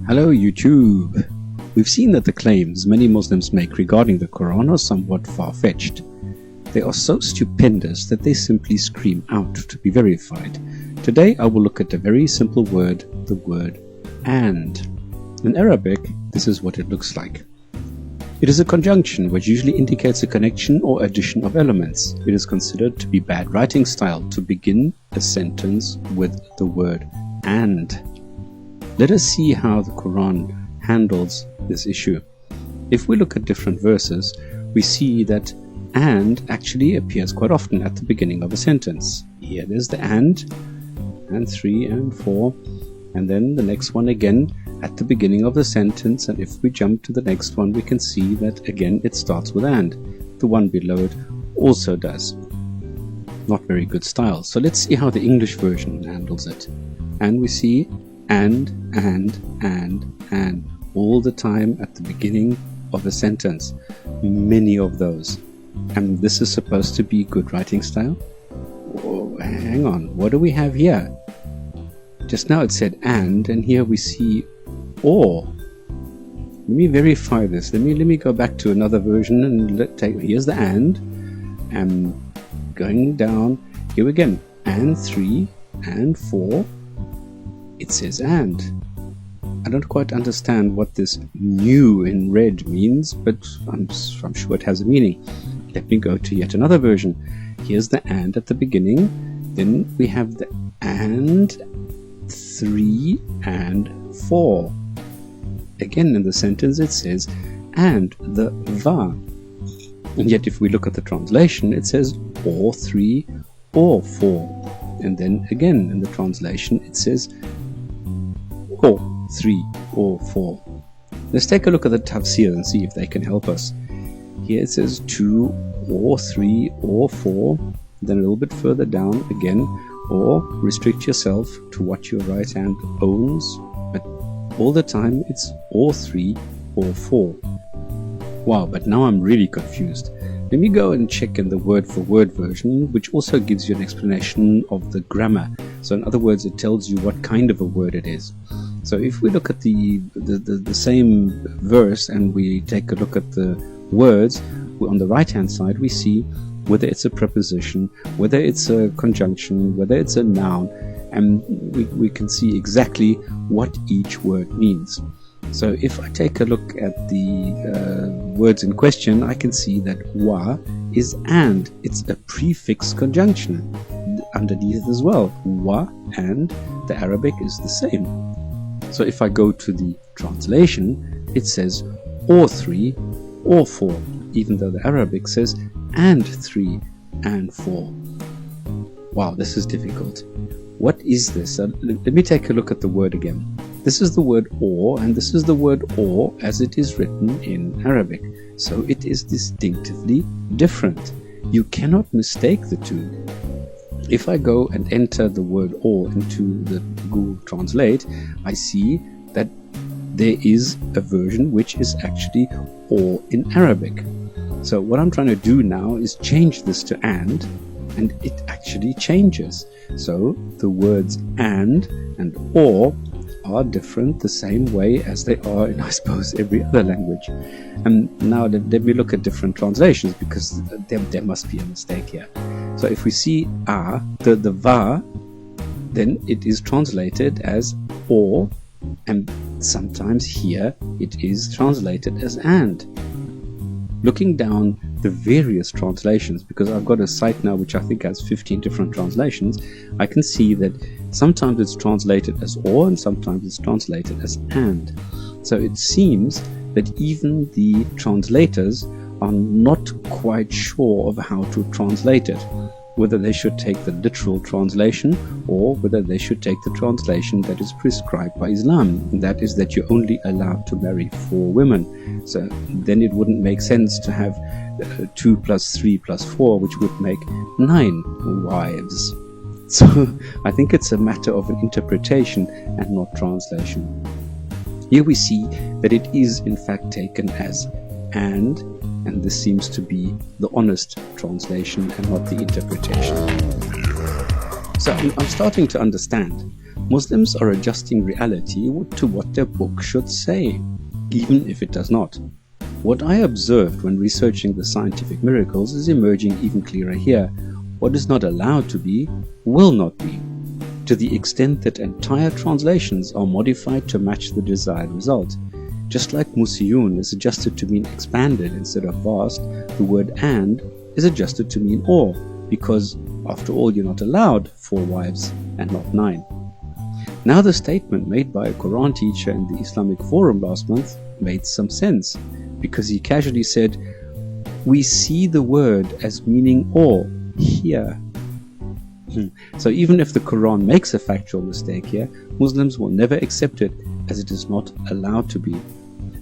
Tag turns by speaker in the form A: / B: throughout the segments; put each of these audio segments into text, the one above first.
A: Hello YouTube! We've seen that the claims many Muslims make regarding the Quran are somewhat far-fetched. They are so stupendous that they simply scream out to be verified. Today I will look at a very simple word, the word and. In Arabic, this is what it looks like. It is a conjunction which usually indicates a connection or addition of elements. It is considered to be bad writing style to begin a sentence with the word and. Let us see how the Quran handles this issue. If we look at different verses, we see that and actually appears quite often at the beginning of a sentence. Here there's the and 3 and 4, and then the next one again at the beginning of the sentence, and if we jump to the next one we can see that again it starts with and. The one below it also does. Not very good style. So let's see how the English version handles it. And we see and all the time at the beginning of a sentence. Many of those. And this is supposed to be good writing style? Oh, hang on, what do we have here? Just now it said and here we see or. Let me verify this. Let me go back to another version and here's the and going down here again, and 3 and 4. It says and. I don't quite understand what this new in red means, but I'm sure it has a meaning. Let me go to yet another version. Here's the and at the beginning, then we have the and 3 and 4. Again in the sentence it says and the va. And yet if we look at the translation it says or 3 or 4. And then again in the translation it says or 3 or 4. Let's take a look at the tafsir and see if they can help us. Here it says 2 or 3 or 4. Then a little bit further down again, or restrict yourself to what your right hand owns, but all the time it's or 3 or 4. Wow, but now I'm really confused. Let me go and check in the word for word version, which also gives you an explanation of the grammar. So in other words, it tells you what kind of a word it is. So if we look at the same verse and we take a look at the words, on the right hand side we see whether it's a preposition, whether it's a conjunction, whether it's a noun, and we can see exactly what each word means. So if I take a look at the words in question, I can see that wa is and. It's a prefix conjunction underneath as well. Wa and the Arabic is the same. So if I go to the translation, it says or 3 or 4, even though the Arabic says and 3 and 4. Wow, this is difficult. What is this? Let me take a look at the word again. This is the word or, and this is the word or as it is written in Arabic. So it is distinctively different. You cannot mistake the two. If I go and enter the word or into the Google Translate, I see that there is a version which is actually or in Arabic. So what I'm trying to do now is change this to and it actually changes. So the words and or are different the same way as they are in, I suppose, every other language. And now let me look at different translations, because there must be a mistake here. So if we see the va, then it is translated as or, and sometimes here it is translated as and. Looking down the various translations, because I've got a site now which I think has 15 different translations, I can see that sometimes it's translated as or and sometimes it's translated as and. So it seems that even the translators are not quite sure of how to translate it, whether they should take the literal translation or whether they should take the translation that is prescribed by Islam, and that is that you're only allowed to marry 4 women. So then it wouldn't make sense to have 2 plus 3 plus 4, which would make 9 wives. So I think it's a matter of an interpretation and not translation. Here we see that it is in fact taken as and this seems to be the honest translation and not the interpretation. So I'm starting to understand Muslims are adjusting reality to what their book should say, even if it does not. What I observed when researching the scientific miracles is emerging even clearer here. What is not allowed to be, will not be, to the extent that entire translations are modified to match the desired result. Just like musiyun is adjusted to mean expanded instead of vast, the word and is adjusted to mean or, because, after all, you're not allowed 4 wives and not 9. Now the statement made by a Quran teacher in the Islamic Forum last month made some sense, because he casually said, "We see the word as meaning or, here." So even if the Quran makes a factual mistake here, Muslims will never accept it, as it is not allowed to be.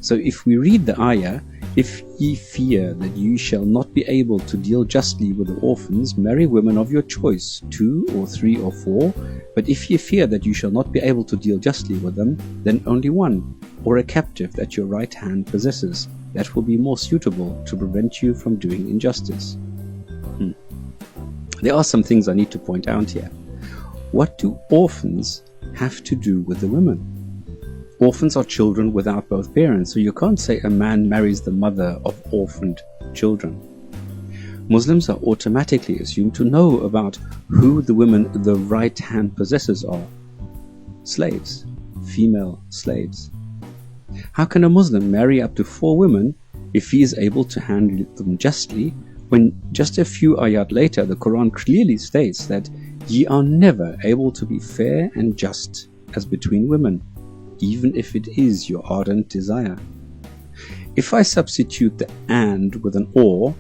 A: So if we read the ayah, "If ye fear that you shall not be able to deal justly with the orphans, marry women of your choice, 2 or 3 or 4. But if ye fear that you shall not be able to deal justly with them, then only 1, or a captive that your right hand possesses. That will be more suitable to prevent you from doing injustice." There are some things I need to point out here. What do orphans have to do with the women? Orphans are children without both parents, so you can't say a man marries the mother of orphaned children. Muslims are automatically assumed to know about who the women the right hand possessors are. Slaves, female slaves. How can a Muslim marry up to 4 women if he is able to handle them justly, when just a few ayat later the Quran clearly states that ye are never able to be fair and just as between women, even if it is your ardent desire? If I substitute the and with an or,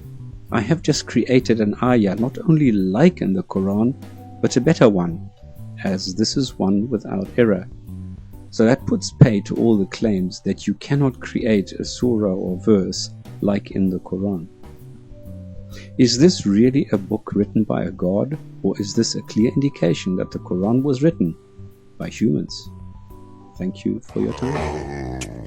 A: I have just created an ayah not only like in the Quran, but a better one, as this is one without error. So that puts pay to all the claims that you cannot create a surah or verse like in the Quran. Is this really a book written by a god, or is this a clear indication that the Quran was written by humans? Thank you for your time.